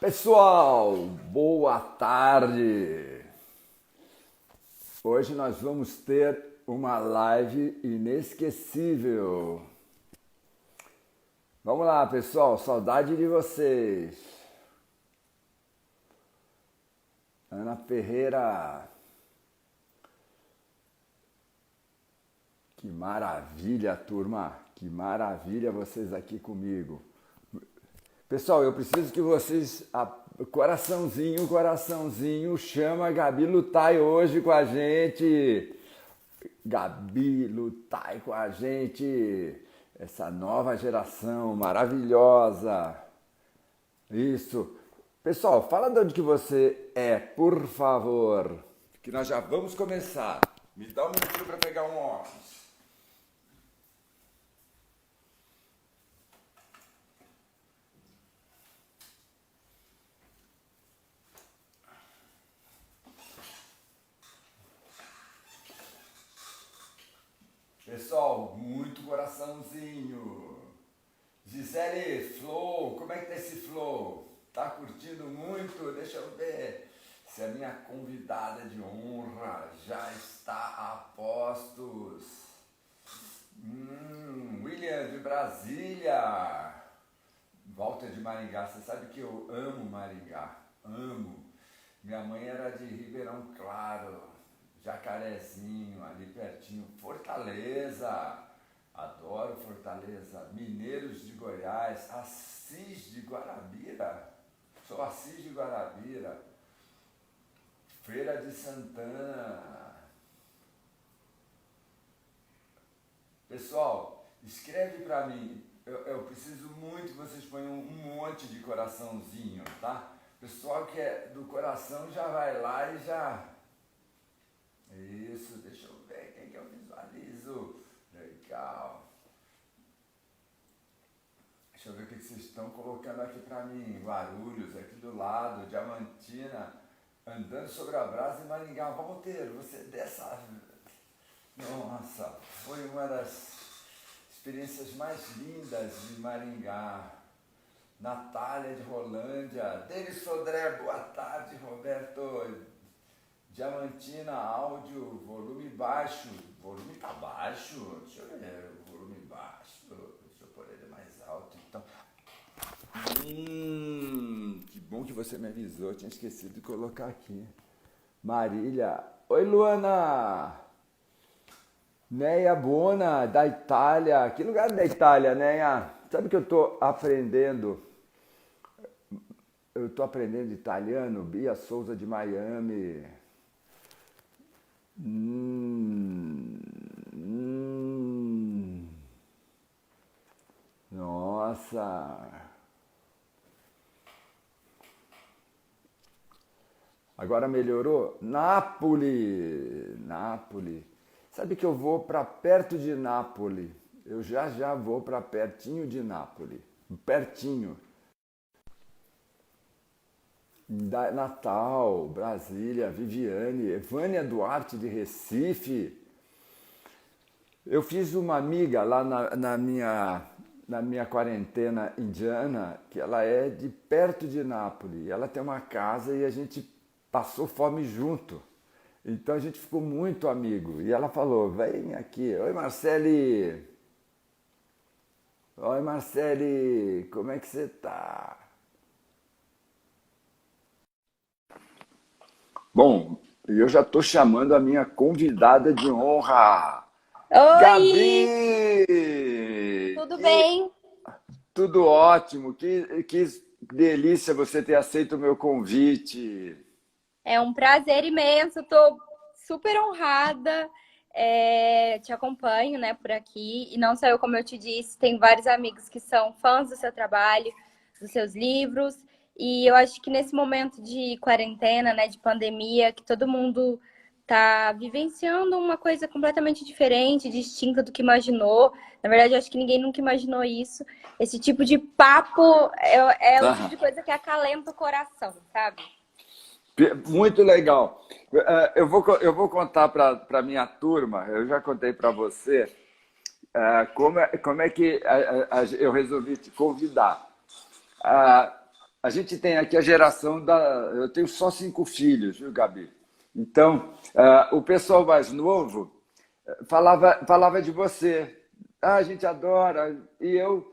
Pessoal, boa tarde! Hoje nós vamos ter uma live inesquecível. Vamos lá, pessoal, saudade de vocês. Ana Ferreira. Que maravilha, turma! Que maravilha vocês aqui comigo. Pessoal, eu preciso que vocês, coraçãozinho, chama a Gabi Lutai hoje com a gente. Gabi Lutai com a gente. Essa nova geração maravilhosa. Isso. Pessoal, fala de onde que você é, por favor. Que nós já vamos começar. Me dá um minutinho para pegar um óculos. Pessoal, muito coraçãozinho. Gisele, Flow, como é que tá esse Flow? Tá curtindo muito? Deixa eu ver se a minha convidada de honra já está a postos. William de Brasília. Walter de Maringá, você sabe que eu amo Maringá, amo. Minha mãe era de Ribeirão Claro. Jacarezinho, ali pertinho, Fortaleza, adoro Fortaleza, Mineiros de Goiás, Assis de Guarabira, sou Assis de Guarabira, Feira de Santana. Pessoal, escreve pra mim, eu preciso muito que vocês ponham um monte de coraçãozinho, tá? Pessoal que é do coração já vai lá e já... Isso, deixa eu ver quem que eu visualizo. Legal. Deixa eu ver o que vocês estão colocando aqui pra mim. Guarulhos, aqui do lado, Diamantina, andando sobre a brasa em Maringá. Walter, você dessa... Nossa, foi uma das experiências mais lindas de Maringá. Natália de Rolândia, Denis Sodré, boa tarde, Roberto. Diamantina, áudio, volume baixo. Volume tá baixo? Deixa eu ver, volume baixo. Deixa eu pôr ele mais alto, então. Que bom que você me avisou, eu tinha esquecido de colocar aqui. Marília. Oi, Luana. Neia Bona, da Itália. Que lugar da Itália, Neia? Sabe que eu tô aprendendo? Eu tô aprendendo italiano. Bia Souza de Miami. Nossa. Agora melhorou? Nápoles. Nápoles. Sabe que eu vou para perto de Nápoles. Eu já vou para pertinho de Nápoles. Pertinho. Natal, Brasília, Viviane, Evânia Duarte de Recife. Eu fiz uma amiga lá na minha quarentena indiana, que ela é de perto de Nápoles. Ela tem uma casa e a gente passou fome junto. Então a gente ficou muito amigo. E ela falou, vem aqui. Oi, Marcele. Oi, Marcele. Como é que você tá? Bom, eu já estou chamando a minha convidada de honra, Oi, Gabi! tudo bem? Tudo ótimo, que delícia você ter aceito o meu convite. É um prazer imenso, estou super honrada, te acompanho, né, por aqui. E não só eu, como eu te disse, tem vários amigos que são fãs do seu trabalho, dos seus livros. E eu acho que nesse momento de quarentena, né, de pandemia, que todo mundo tá vivenciando uma coisa completamente diferente, distinta do que imaginou. Na verdade, eu acho que ninguém nunca imaginou isso. Esse tipo de papo é o tipo Ah, de coisa que acalenta o coração, sabe? muito legal. Eu vou contar para a minha turma, eu já contei para você, como é que eu resolvi te convidar. a gente tem aqui a geração da... Eu tenho só 5 filhos, viu, Gabi? Então, o pessoal mais novo falava de você. Ah, a gente adora. E eu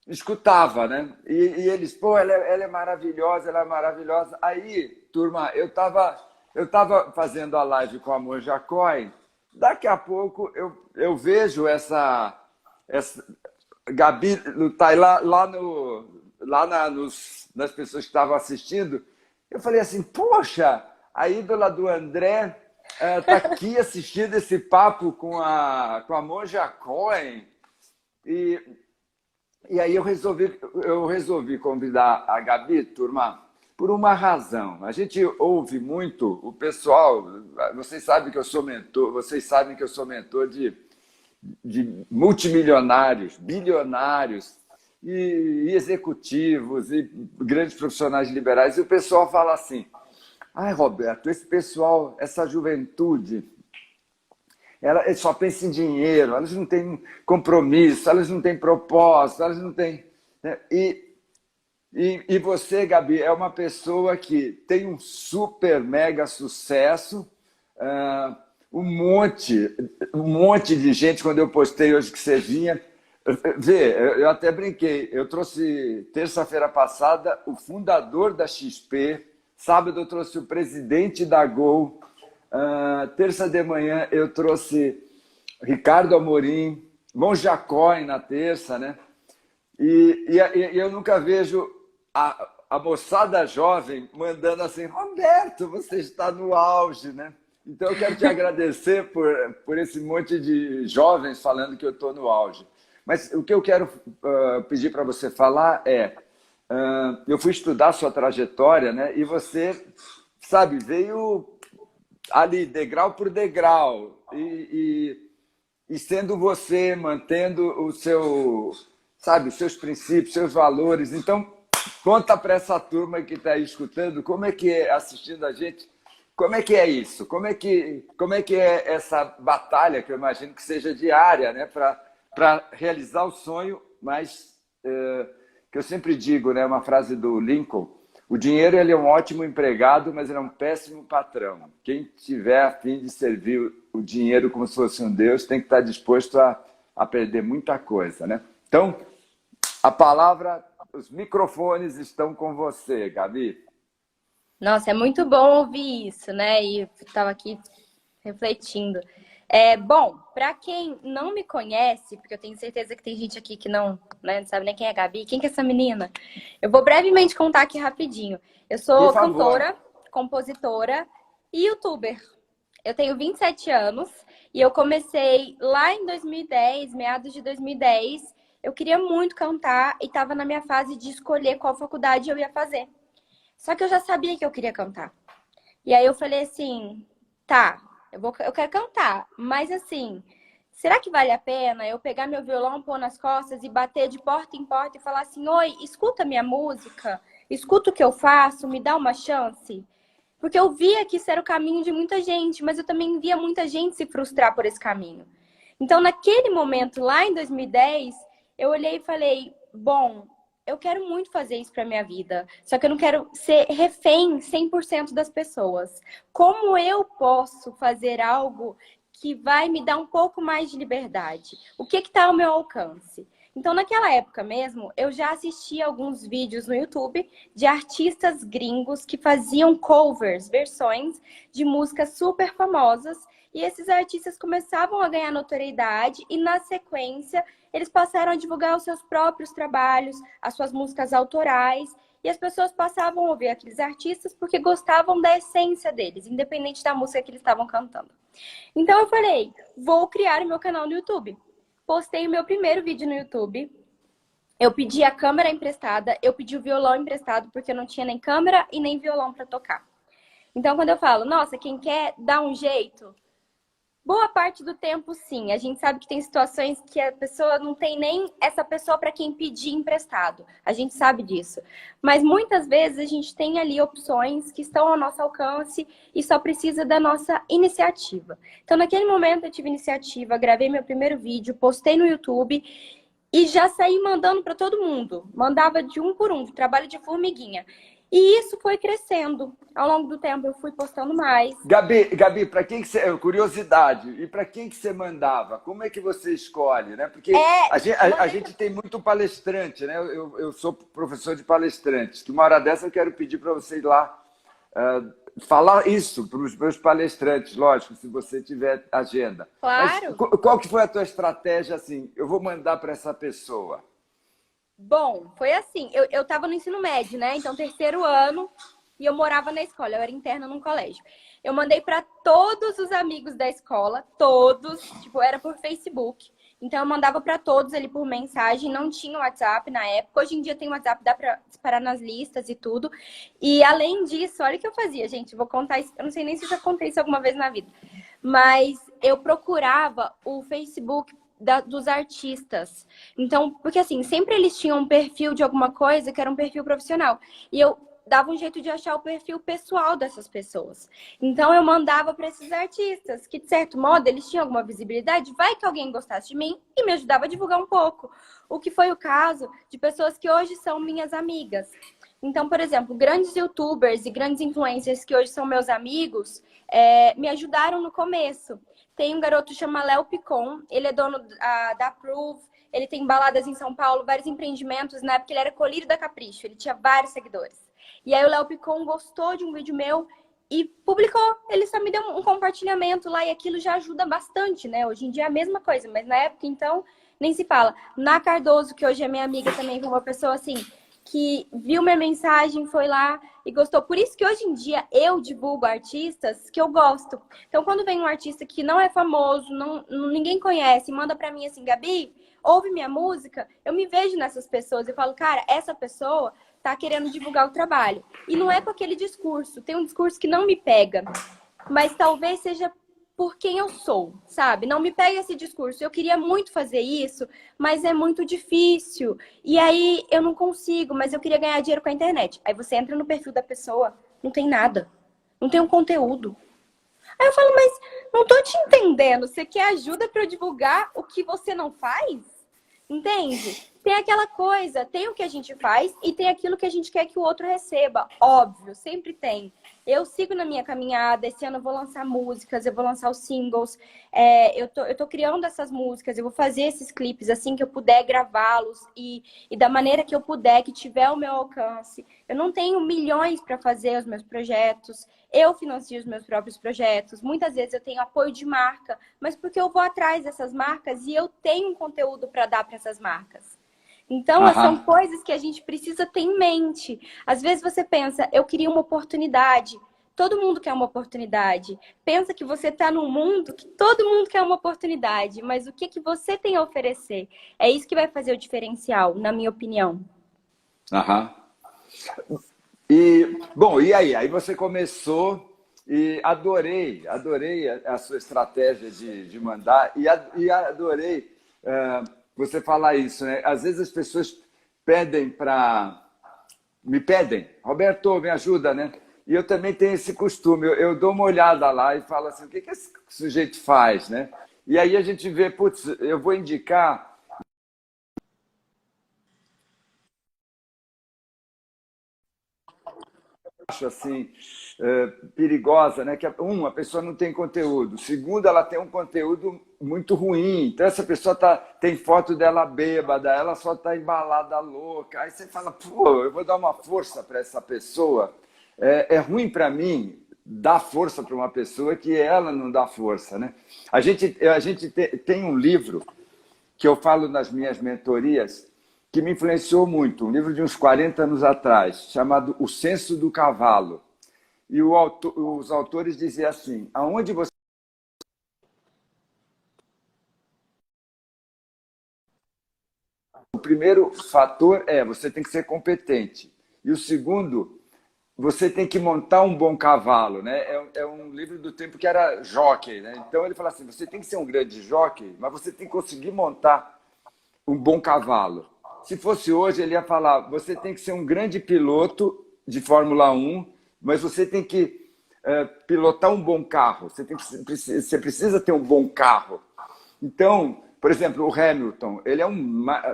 escutava, né? E eles, pô, ela é maravilhosa, ela é maravilhosa. Aí, turma, eu tava fazendo a live com a Monja Coin. Daqui a pouco eu vejo essa Gabi tá nas pessoas que estavam assistindo. Eu falei assim, poxa, a ídola do André tá aqui assistindo esse papo com a Monja Coin. E aí eu resolvi convidar a Gabi, turma, por uma razão. A gente ouve muito o pessoal, vocês sabem que eu sou mentor de multimilionários, bilionários e executivos e grandes profissionais liberais. E o pessoal fala assim, ai, Roberto, esse pessoal, essa juventude, ela só pensa em dinheiro, elas não têm compromisso, elas não têm propósito, elas não têm... Né? E você, Gabi, é uma pessoa que tem um super mega sucesso, um monte de gente, quando eu postei hoje que você vinha, vê, eu até brinquei, eu trouxe terça-feira passada o fundador da XP, sábado eu trouxe o presidente da Gol, terça de manhã eu trouxe Ricardo Amorim, Monja Coin na terça, né? E eu nunca vejo a moçada jovem mandando assim, Roberto, você está no auge, né? Então eu quero te agradecer por esse monte de jovens falando que eu estou no auge. Mas o que eu quero pedir para você falar é, eu fui estudar a sua trajetória, né? E você, sabe, veio ali, degrau por degrau, e sendo você, mantendo o seu, sabe, os seus princípios, seus valores. Então, conta para essa turma que está aí escutando, como é que é, assistindo a gente, como é que é isso? Como é que é essa batalha, que eu imagino que seja diária, né, para realizar o sonho, mas que eu sempre digo, né, uma frase do Lincoln, o dinheiro ele é um ótimo empregado, mas ele é um péssimo patrão. Quem tiver a fim de servir o dinheiro como se fosse um Deus tem que estar disposto a perder muita coisa, né? Então, a palavra, os microfones estão com você, Gabi. Nossa, é muito bom ouvir isso, né? E eu estava aqui refletindo. Bom, para quem não me conhece, porque eu tenho certeza que tem gente aqui que não sabe nem quem é a Gabi, quem que é essa menina? Eu vou brevemente contar aqui rapidinho. Eu sou cantora, compositora e youtuber. Eu tenho 27 anos e eu comecei lá em 2010, meados de 2010. Eu queria muito cantar e estava na minha fase de escolher qual faculdade eu ia fazer. Só que eu já sabia que eu queria cantar. E aí eu falei assim, tá, eu quero cantar, mas assim, será que vale a pena eu pegar meu violão, pôr nas costas e bater de porta em porta e falar assim, oi, escuta minha música, escuta o que eu faço, me dá uma chance? Porque eu via que isso era o caminho de muita gente, mas eu também via muita gente se frustrar por esse caminho. Então, naquele momento, lá em 2010, eu olhei e falei, bom, eu quero muito fazer isso para minha vida, só que eu não quero ser refém 100% das pessoas. Como eu posso fazer algo que vai me dar um pouco mais de liberdade? O que está ao meu alcance? Então, naquela época mesmo, eu já assisti alguns vídeos no YouTube de artistas gringos que faziam covers, versões de músicas super famosas. E esses artistas começavam a ganhar notoriedade e, na sequência, eles passaram a divulgar os seus próprios trabalhos, as suas músicas autorais. E as pessoas passavam a ouvir aqueles artistas porque gostavam da essência deles, independente da música que eles estavam cantando. Então, eu falei, vou criar o meu canal no YouTube. Postei o meu primeiro vídeo no YouTube. Eu pedi a câmera emprestada, eu pedi o violão emprestado, porque eu não tinha nem câmera e nem violão para tocar. Então, quando eu falo, nossa, quem quer dar um jeito, boa parte do tempo, sim. A gente sabe que tem situações que a pessoa não tem nem essa pessoa para quem pedir emprestado. A gente sabe disso. Mas muitas vezes a gente tem ali opções que estão ao nosso alcance e só precisa da nossa iniciativa. Então, naquele momento eu tive iniciativa, gravei meu primeiro vídeo, postei no YouTube e já saí mandando para todo mundo. Mandava de um por um, trabalho de formiguinha. E isso foi crescendo. Ao longo do tempo eu fui postando mais. Gabi, para quem que você, curiosidade, e para quem que você mandava? Como é que você escolhe, né? Porque a gente tem muito palestrante, né? Eu sou professor de palestrantes, que uma hora dessa eu quero pedir para você ir lá falar isso para os meus palestrantes, lógico, se você tiver agenda. Claro. Mas qual que foi a tua estratégia, assim, eu vou mandar para essa pessoa? Bom, foi assim, eu tava no ensino médio, né? Então, terceiro ano, e eu morava na escola, eu era interna num colégio. Eu mandei para todos os amigos da escola, todos, tipo, era por Facebook. Então, eu mandava para todos ali por mensagem, não tinha WhatsApp na época. Hoje em dia tem WhatsApp, dá para disparar nas listas e tudo. E além disso, olha o que eu fazia, gente, vou contar isso, eu não sei nem se eu já contei isso alguma vez na vida, mas eu procurava o Facebook dos artistas. Então, porque assim, sempre eles tinham um perfil de alguma coisa que era um perfil profissional. E eu dava um jeito de achar o perfil pessoal dessas pessoas. Então, eu mandava para esses artistas, que de certo modo eles tinham alguma visibilidade, vai que alguém gostasse de mim e me ajudava a divulgar um pouco. O que foi o caso de pessoas que hoje são minhas amigas. Então, por exemplo, grandes youtubers e grandes influencers que hoje são meus amigos, me ajudaram no começo. Tem um garoto que chama Léo Picon, ele é dono da Proof, ele tem baladas em São Paulo, vários empreendimentos. Na época ele era colírio da Capricho, ele tinha vários seguidores. E aí o Léo Picon gostou de um vídeo meu e publicou. Ele só me deu um compartilhamento lá e aquilo já ajuda bastante, né? Hoje em dia é a mesma coisa, mas na época então nem se fala. Na Cardoso, que hoje é minha amiga também, foi uma pessoa assim que viu minha mensagem, foi lá e gostou. Por isso que hoje em dia eu divulgo artistas que eu gosto. Então, quando vem um artista que não é famoso, ninguém conhece, manda pra mim assim, Gabi, ouve minha música, eu me vejo nessas pessoas. Eu falo, cara, essa pessoa tá querendo divulgar o trabalho. E não é com aquele discurso. Tem um discurso que não me pega, mas talvez seja por quem eu sou, sabe? Não me pega esse discurso. Eu queria muito fazer isso, mas é muito difícil. E aí eu não consigo, mas eu queria ganhar dinheiro com a internet. Aí você entra no perfil da pessoa, não tem nada. Não tem um conteúdo. Aí eu falo, mas não tô te entendendo. Você quer ajuda para eu divulgar o que você não faz? Entende? Tem aquela coisa, tem o que a gente faz e tem aquilo que a gente quer que o outro receba. Óbvio, sempre tem. Eu sigo na minha caminhada, esse ano eu vou lançar músicas, eu vou lançar os singles, eu tô criando essas músicas, eu vou fazer esses clipes assim que eu puder gravá-los e da maneira que eu puder, que tiver o meu alcance. Eu não tenho milhões para fazer os meus projetos, eu financio os meus próprios projetos, muitas vezes eu tenho apoio de marca, mas porque eu vou atrás dessas marcas e eu tenho um conteúdo para dar para essas marcas. Então, são coisas que a gente precisa ter em mente. Às vezes você pensa, eu queria uma oportunidade. Todo mundo quer uma oportunidade. Pensa que você está num mundo que todo mundo quer uma oportunidade. Mas o que, que você tem a oferecer? É isso que vai fazer o diferencial, na minha opinião. Aham. E, bom, e aí? Aí você começou e adorei a sua estratégia de mandar e adorei você falar isso, né? Às vezes as pessoas me pedem, Roberto, me ajuda, né? E eu também tenho esse costume, eu dou uma olhada lá e falo assim, o que esse sujeito faz, né? E aí a gente vê, putz, eu vou indicar acho assim perigosa, né? Que a pessoa não tem conteúdo. Segundo, ela tem um conteúdo muito ruim. Então essa pessoa tem foto dela bêbada, ela só está embalada louca. Aí você fala, pô, eu vou dar uma força para essa pessoa. É ruim para mim dar força para uma pessoa que ela não dá força, né? A gente tem um livro que eu falo nas minhas mentorias que me influenciou muito, um livro de uns 40 anos atrás, chamado O Senso do Cavalo. E os autores diziam assim, aonde você... O primeiro fator você tem que ser competente. E o segundo, você tem que montar um bom cavalo, né? É um livro do tempo que era jockey, né? Então ele fala assim, você tem que ser um grande jockey, mas você tem que conseguir montar um bom cavalo. Se fosse hoje, ele ia falar, você tem que ser um grande piloto de Fórmula 1, mas você tem que pilotar um bom carro. Você precisa ter um bom carro. Então, Por exemplo, o Hamilton, ele é um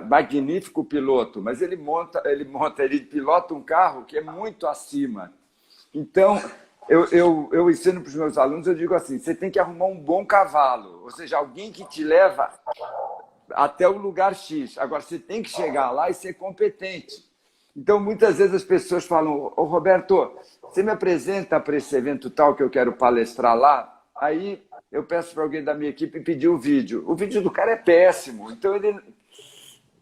magnífico piloto, mas ele pilota um carro que é muito acima. Então, eu ensino para os meus alunos, eu digo assim, você tem que arrumar um bom cavalo, ou seja, alguém que te leva até o lugar X. Agora, você tem que chegar lá e ser competente. Então, muitas vezes as pessoas falam, ô Roberto, você me apresenta para esse evento tal que eu quero palestrar lá? Aí eu peço para alguém da minha equipe pedir o vídeo. O vídeo do cara é péssimo, então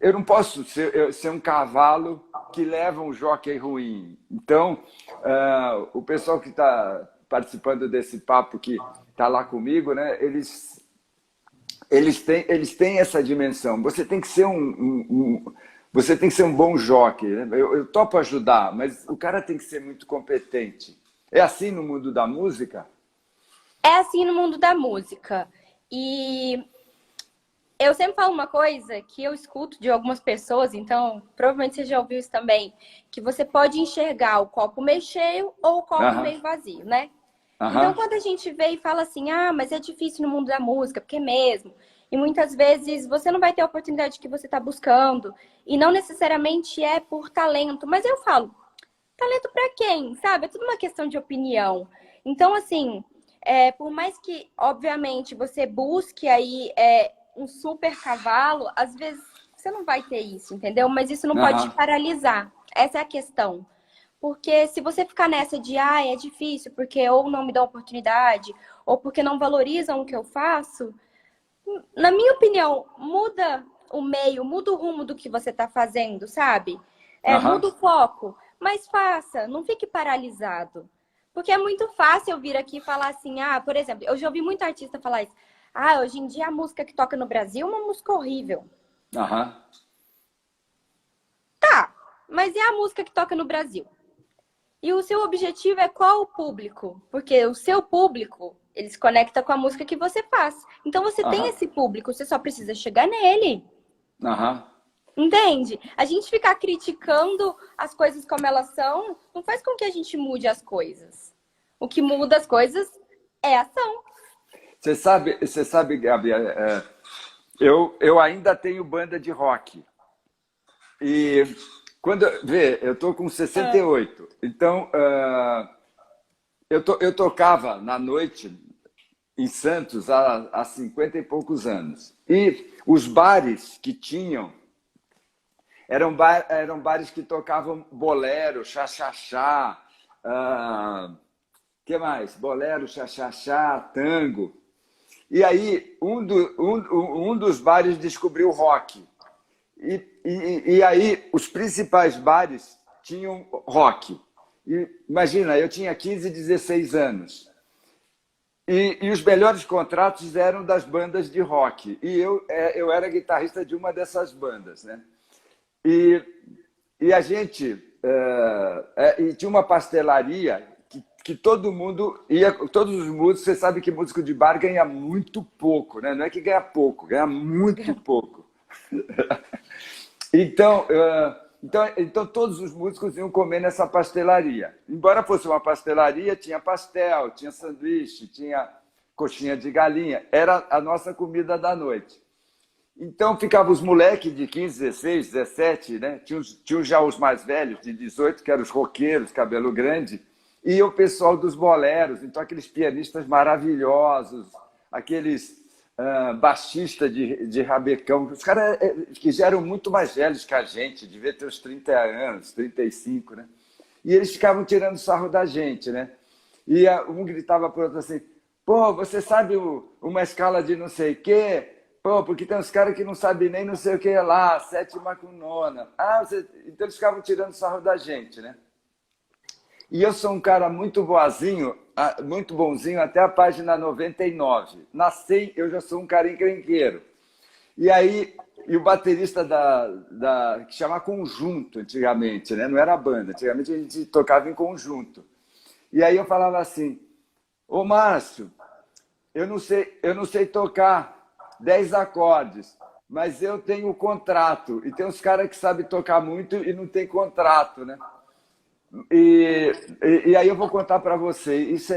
eu não posso ser um cavalo que leva um jockey ruim. Então, o pessoal que está participando desse papo, que está lá comigo, né, eles têm essa dimensão. Você tem que ser você tem que ser um bom jockey. Né? Eu topo ajudar, mas o cara tem que ser muito competente. É assim no mundo da música? É assim no mundo da música. E eu sempre falo uma coisa que eu escuto de algumas pessoas, então provavelmente você já ouviu isso também, que você pode enxergar o copo meio cheio ou o copo meio vazio, né? Então, quando a gente vê e fala assim, mas é difícil no mundo da música, porque é mesmo. E muitas vezes você não vai ter a oportunidade que você está buscando. E não necessariamente é por talento. Mas eu falo, talento para quem? Sabe? É tudo uma questão de opinião. Então, assim, por mais que, obviamente, você busque aí um super cavalo, às vezes você não vai ter isso, entendeu? Mas isso não pode te paralisar. Essa é a questão. Porque se você ficar nessa de, é difícil, porque ou não me dão oportunidade, ou porque não valorizam o que eu faço, na minha opinião, muda o meio, muda o rumo do que você está fazendo, sabe? Muda o foco, mas faça, não fique paralisado. Porque é muito fácil eu vir aqui e falar assim, por exemplo, eu já ouvi muito artista falar isso, hoje em dia a música que toca no Brasil é uma música horrível. Tá, mas é a música que toca no Brasil. E o seu objetivo é qual o público? Porque o seu público, ele se conecta com a música que você faz. Então você tem esse público, você só precisa chegar nele. Entende? A gente ficar criticando as coisas como elas são, não faz com que a gente mude as coisas. O que muda as coisas é ação. Você sabe, Gabi, eu ainda tenho banda de rock. E eu tô com 68. Então, eu tocava na noite em Santos há 50 e poucos anos. E os bares que tinham eram bares que tocavam bolero, chá-chá-chá, que mais? Bolero, chá-chá-chá, tango. E aí um dos bares descobriu rock. E aí os principais bares tinham rock. E, imagina, eu tinha 15, 16 anos. E os melhores contratos eram das bandas de rock. E eu era guitarrista de uma dessas bandas, né? E a gente e tinha uma pastelaria que todo mundo ia, todos os músicos, você sabe que músico de bar ganha muito pouco, né? Não é que ganha pouco, ganha muito pouco. Então todos os músicos iam comer nessa pastelaria. Embora fosse uma pastelaria, tinha pastel, tinha sanduíche, tinha coxinha de galinha. Era a nossa comida da noite. Então ficavam os moleques de 15, 16, 17, né? Tinham já os mais velhos, de 18, que eram os roqueiros, cabelo grande, e o pessoal dos boleros, então aqueles pianistas maravilhosos, aqueles baixistas de rabecão, os caras que já eram muito mais velhos que a gente, devia ter uns 30 anos, 35, né? E eles ficavam tirando sarro da gente, né? E um gritava para o outro assim, pô, você sabe uma escala de não sei o quê? Pô, porque tem uns caras que não sabem nem não sei o que é lá, sétima com nona. Então eles ficavam tirando sarro da gente, né? E eu sou um cara muito boazinho, muito bonzinho, até a página 99. Nasci, eu já sou um cara encrenqueiro. E aí, o baterista que chama conjunto antigamente, né? Não era banda, antigamente a gente tocava em conjunto. E aí eu falava assim, ô Márcio, eu não sei tocar 10 acordes, mas eu tenho contrato. E tem uns caras que sabem tocar muito e não tem contrato, né? E aí eu vou contar para você, isso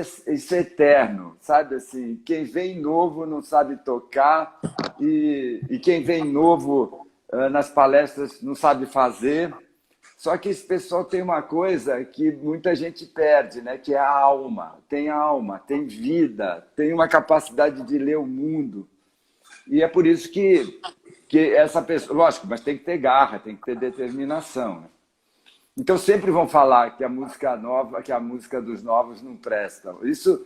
é eterno, sabe assim, quem vem novo não sabe tocar e quem vem novo nas palestras não sabe fazer. Só que esse pessoal tem uma coisa que muita gente perde, né? Que é a alma, tem vida, tem uma capacidade de ler o mundo. E é por isso que essa pessoa, lógico, mas tem que ter garra, tem que ter determinação, né? Então sempre vão falar que a música nova, que a música dos novos não presta. Isso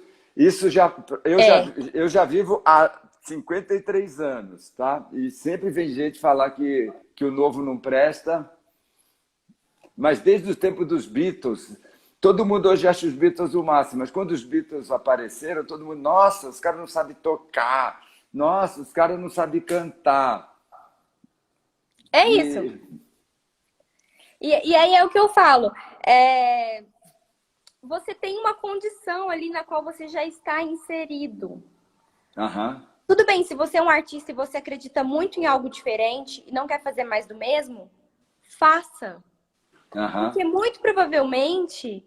É, eu já vivo há 53 anos, tá? E sempre vem gente falar que o novo não presta, mas desde o tempo dos Beatles, todo mundo hoje acha os Beatles o máximo, mas quando os Beatles apareceram, todo mundo, nossa, os caras não sabem tocar, nossa, os caras não sabem cantar. é isso. E, E aí é o que eu falo. É, você tem uma condição ali na qual você já está inserido. aham, Tudo bem, se você é um artista e você acredita muito em algo diferente e não quer fazer mais do mesmo, faça. aham, Porque muito provavelmente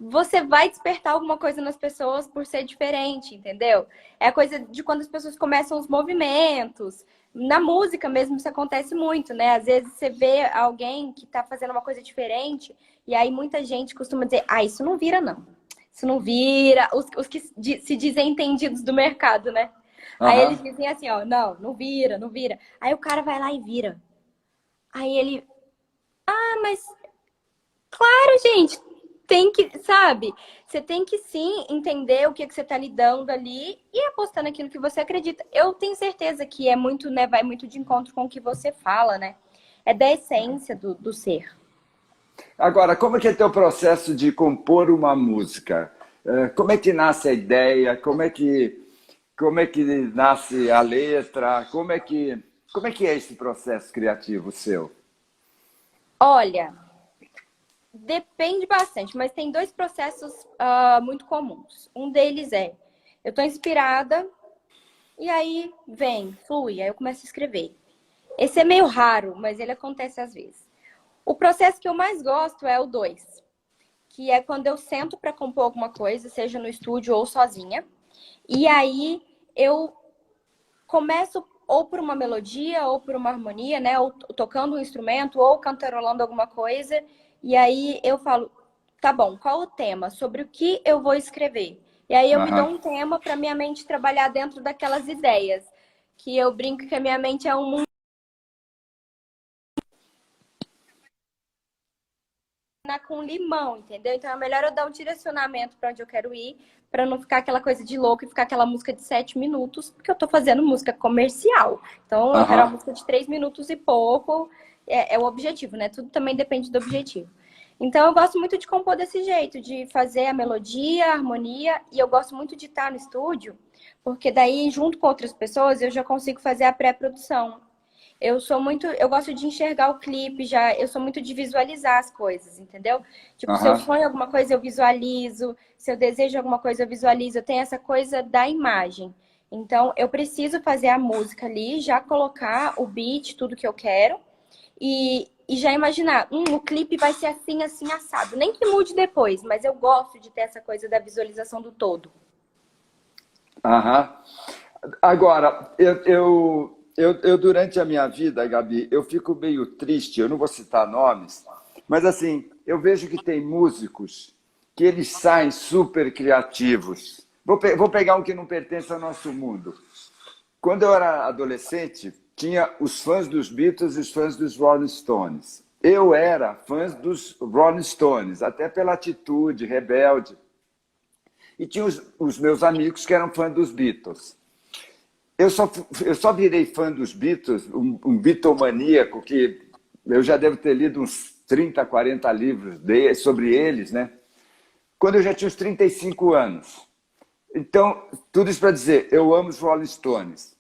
você vai despertar alguma coisa nas pessoas por ser diferente, entendeu? É a coisa de quando as pessoas começam os movimentos. Na música mesmo isso acontece muito, né? Às vezes você vê alguém que tá fazendo uma coisa diferente e aí muita gente costuma dizer, ah, isso não vira, não. Isso não vira. Os que se dizem entendidos do mercado, né? Aí eles aham. dizem assim, ó, não, não vira, não vira. Aí o cara vai lá e vira. Aí ele, ah, mas claro, gente, tem que, sabe? Você tem que sim entender o que que você está lidando ali e apostar naquilo que você acredita. Eu tenho certeza que é muito, né? Vai muito de encontro com o que você fala, né? É da essência do ser. Agora, como é que é teu processo de compor uma música? Como é que nasce a ideia? Como é que nasce a letra? Como é que é esse processo criativo seu? Olha, depende bastante, mas tem dois processos muito comuns. Um deles é, eu tô inspirada e aí vem, flui, aí eu começo a escrever. Esse é meio raro, mas ele acontece às vezes. O processo que eu mais gosto é o 2, que é quando eu sento para compor alguma coisa, seja no estúdio ou sozinha. E aí eu começo ou por uma melodia, ou por uma harmonia, né? Ou tocando um instrumento, ou cantarolando alguma coisa. E aí eu falo, tá bom, qual o tema? Sobre o que eu vou escrever? E aí eu me dou Aham. um tema para minha mente trabalhar dentro daquelas ideias. Que eu brinco que a minha mente é um mundo com limão, entendeu? Então é melhor eu dar um direcionamento para onde eu quero ir, para não ficar aquela coisa de louco e ficar aquela música de 7 minutos, porque eu tô fazendo música comercial. Então eu quero uma Aham. música de 3 minutos e pouco, é o objetivo, né? Tudo também depende do objetivo. Então eu gosto muito de compor desse jeito, de fazer a melodia, a harmonia, e eu gosto muito de estar no estúdio, porque daí, junto com outras pessoas, eu já consigo fazer a pré-produção. Eu sou muito, eu gosto de enxergar o clipe já, eu sou muito de visualizar as coisas, entendeu? Tipo, se eu Aham. sonho alguma coisa, eu visualizo, se eu desejo alguma coisa, eu visualizo, eu tenho essa coisa da imagem. Então, eu preciso fazer a música ali, já colocar o beat, tudo que eu quero, e já imaginar, o clipe vai ser assim, assim, assado. Nem que mude depois, mas eu gosto de ter essa coisa da visualização do todo. Aham. Agora, eu durante a minha vida, Gabi, eu fico meio triste, eu não vou citar nomes, mas assim, eu vejo que tem músicos que eles saem super criativos. Vou pegar um que não pertence ao nosso mundo. Quando eu era adolescente, tinha os fãs dos Beatles e os fãs dos Rolling Stones. Eu era fã dos Rolling Stones, até pela atitude rebelde. E tinha os meus amigos que eram fãs dos Beatles. Eu só virei fã dos Beatles, um Beatlemaníaco, que eu já devo ter lido uns 30, 40 livros sobre eles, né? Quando eu já tinha uns 35 anos. Então, tudo isso para dizer, eu amo os Rolling Stones.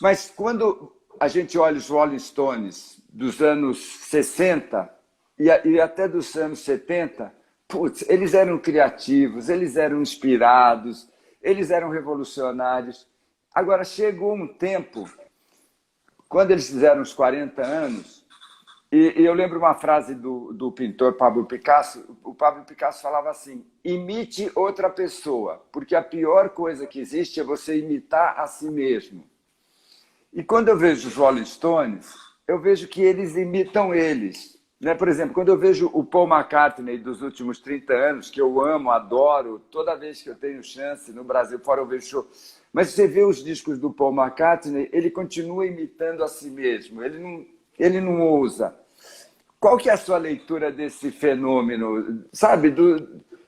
Mas quando a gente olha os Rolling Stones dos anos 60 e até dos anos 70, putz, eles eram criativos, eles eram inspirados, eles eram revolucionários. Agora, chegou um tempo, quando eles fizeram os 40 anos, e eu lembro uma frase do pintor Pablo Picasso. Pablo Picasso falava assim: imite outra pessoa, porque a pior coisa que existe é você imitar a si mesmo. E quando eu vejo os Rolling Stones, eu vejo que eles imitam eles. Né? Por exemplo, quando eu vejo o Paul McCartney dos últimos 30 anos, que eu amo, adoro, toda vez que eu tenho chance no Brasil, fora eu vejo show. Mas você vê os discos do Paul McCartney, ele continua imitando a si mesmo, ele não ousa. Qual que é a sua leitura desse fenômeno, sabe,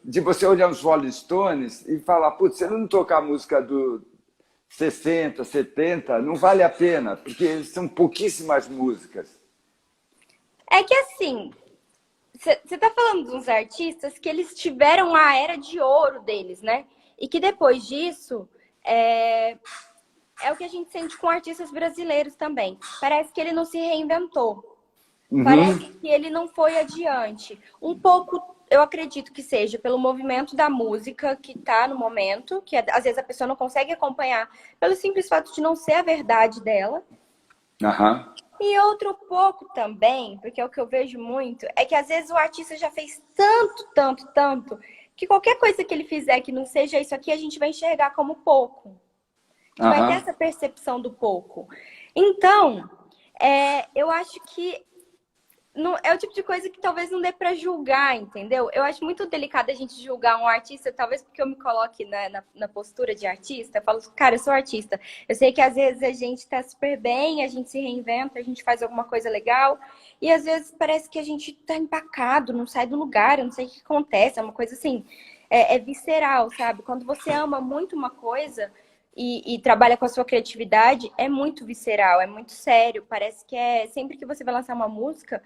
de você olhar os Rolling Stones e falar, putz, se ele não tocar a música do 60, 70, não vale a pena, porque são pouquíssimas músicas. É que assim, você tá falando de uns artistas que eles tiveram a era de ouro deles, né? E que depois disso, é o que a gente sente com artistas brasileiros também. Parece que ele não se reinventou. Parece que ele não foi adiante. Um pouco, eu acredito que seja pelo movimento da música que está no momento, que às vezes a pessoa não consegue acompanhar pelo simples fato de não ser a verdade dela. Aham. E outro pouco também, porque é o que eu vejo muito, é que às vezes o artista já fez tanto, tanto, tanto, que qualquer coisa que ele fizer que não seja isso aqui, a gente vai enxergar como pouco. A gente vai ter essa percepção do pouco. Então, eu acho que não, é o tipo de coisa que talvez não dê pra julgar, entendeu? Eu acho muito delicado a gente julgar um artista, talvez porque eu me coloque na postura de artista. Eu falo, cara, eu sou artista. Eu sei que às vezes a gente tá super bem, a gente se reinventa, a gente faz alguma coisa legal. E às vezes parece que a gente tá empacado, não sai do lugar, eu não sei o que acontece. É uma coisa assim, é visceral, sabe? Quando você ama muito uma coisa e trabalha com a sua criatividade, é muito visceral, é muito sério. Parece que sempre que você vai lançar uma música,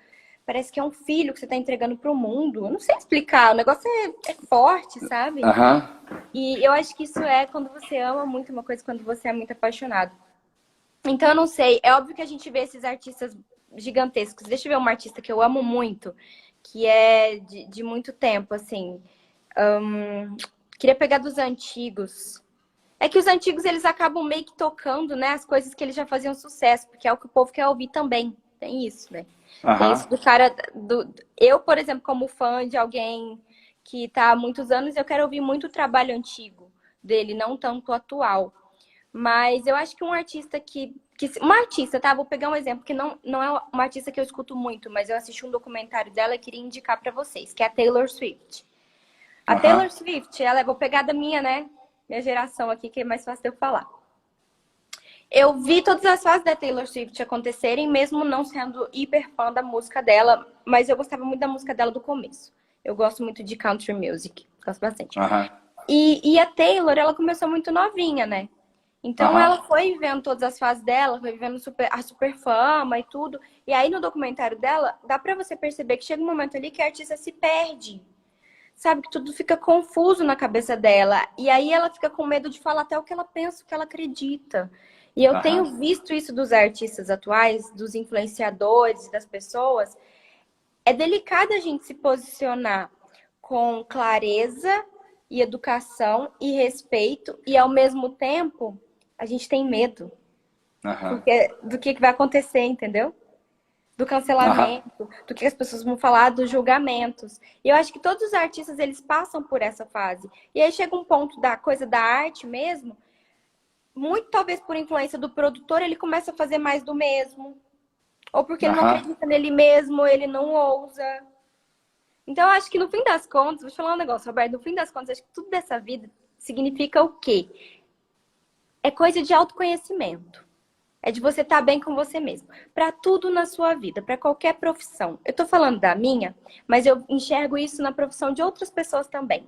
parece que é um filho que você está entregando para o mundo. Eu não sei explicar, o negócio é forte, sabe? E eu acho que isso é quando você ama muito uma coisa, quando você é muito apaixonado. Então, eu não sei. É óbvio que a gente vê esses artistas gigantescos. Deixa eu ver uma artista que eu amo muito, que é de muito tempo, assim. Queria pegar dos antigos. É que os antigos, eles acabam meio que tocando, né, as coisas que eles já faziam sucesso, porque é o que o povo quer ouvir também. Tem isso, né? Tem isso do cara... Eu, por exemplo, como fã de alguém que está há muitos anos, eu quero ouvir muito o trabalho antigo dele, não tanto o atual. Mas eu acho que um artista uma artista, tá? Vou pegar um exemplo, que não é uma artista que eu escuto muito, mas eu assisti um documentário dela e queria indicar para vocês, que é a Taylor Swift. A Taylor Swift, vou pegar da minha, né? Minha geração aqui, que é mais fácil de eu falar. Eu vi todas as fases da Taylor Swift acontecerem, mesmo não sendo hiper fã da música dela, mas eu gostava muito da música dela do começo. Eu gosto muito de country music, gosto bastante. E a Taylor, ela começou muito novinha, né? Então ela foi vivendo todas as fases dela, foi vivendo a super fama e tudo. E aí no documentário dela, dá pra você perceber que chega um momento ali que a artista se perde. Sabe, que tudo fica confuso na cabeça dela. E aí ela fica com medo de falar até o que ela pensa, o que ela acredita. E eu tenho visto isso dos artistas atuais, dos influenciadores, das pessoas. É delicado a gente se posicionar com clareza e educação e respeito. E, ao mesmo tempo, a gente tem medo do que vai acontecer, entendeu? Do cancelamento, do que as pessoas vão falar, dos julgamentos. E eu acho que todos os artistas, eles passam por essa fase. E aí chega um ponto da coisa da arte mesmo, muito talvez por influência do produtor, ele começa a fazer mais do mesmo. Ou porque ele não acredita nele mesmo, ele não ousa. Então, eu acho que no fim das contas, vou te falar um negócio, Roberto, no fim das contas, acho que tudo dessa vida significa o quê? É coisa de autoconhecimento. É de você estar bem com você mesmo. Para tudo na sua vida, para qualquer profissão. Eu tô falando da minha, mas eu enxergo isso na profissão de outras pessoas também.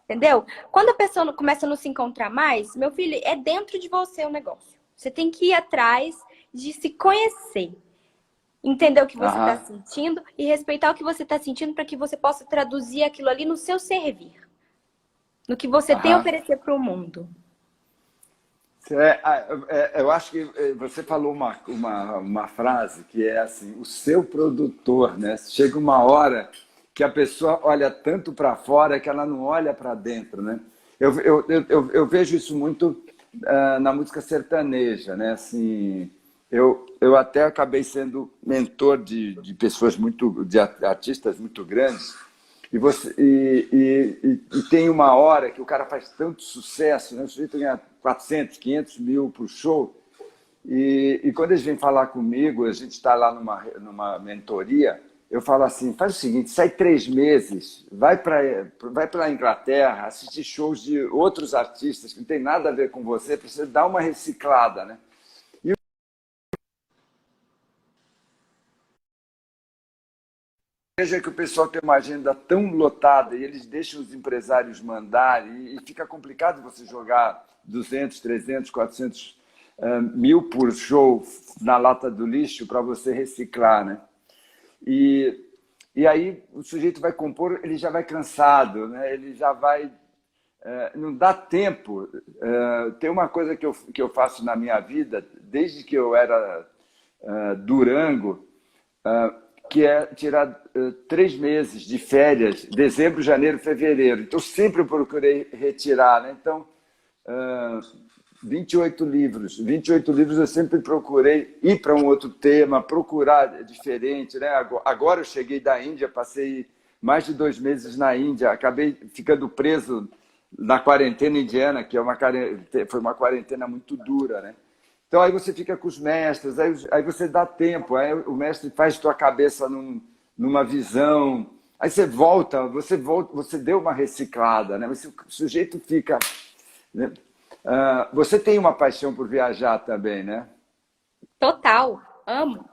Entendeu? Quando a pessoa começa a não se encontrar mais, meu filho, é dentro de você o negócio. Você tem que ir atrás de se conhecer. Entender o que você está sentindo e respeitar o que você está sentindo para que você possa traduzir aquilo ali no seu servir. No que você tem a oferecer para o mundo. Eu acho que você falou uma frase que é assim, o seu produtor, né? Chega uma hora que a pessoa olha tanto para fora que ela não olha para dentro, né? Eu vejo isso muito na música sertaneja, né? Assim, eu até acabei sendo mentor de pessoas de artistas muito grandes E tem uma hora que o cara faz tanto sucesso, né? O sujeito ganha 400, 500 mil por show. E quando eles vêm falar comigo, a gente está lá numa mentoria, eu falo assim, faz o seguinte, sai 3 meses, vai para a Inglaterra, assistir shows de outros artistas que não tem nada a ver com você, para você dar uma reciclada, né? Veja que o pessoal tem uma agenda tão lotada e eles deixam os empresários mandarem e fica complicado você jogar 200, 300, 400 mil por show na lata do lixo para você reciclar, né? E aí o sujeito vai compor, ele já vai cansado, né? Ele já vai... não dá tempo. Tem uma coisa que eu faço na minha vida, desde que eu era Durango, que é tirar 3 meses de férias, dezembro, janeiro, fevereiro. Então, sempre eu procurei retirar, né? Então, 28 livros. 28 livros eu sempre procurei ir para um outro tema, procurar diferente, né? Agora eu cheguei da Índia, passei mais de 2 meses na Índia, acabei ficando preso na quarentena indiana, que foi uma quarentena muito dura, né? Então aí você fica com os mestres, aí você dá tempo, aí o mestre faz tua cabeça numa visão, aí você deu uma reciclada, né? Mas o sujeito fica... Né? Você tem uma paixão por viajar também, né? Total, amo.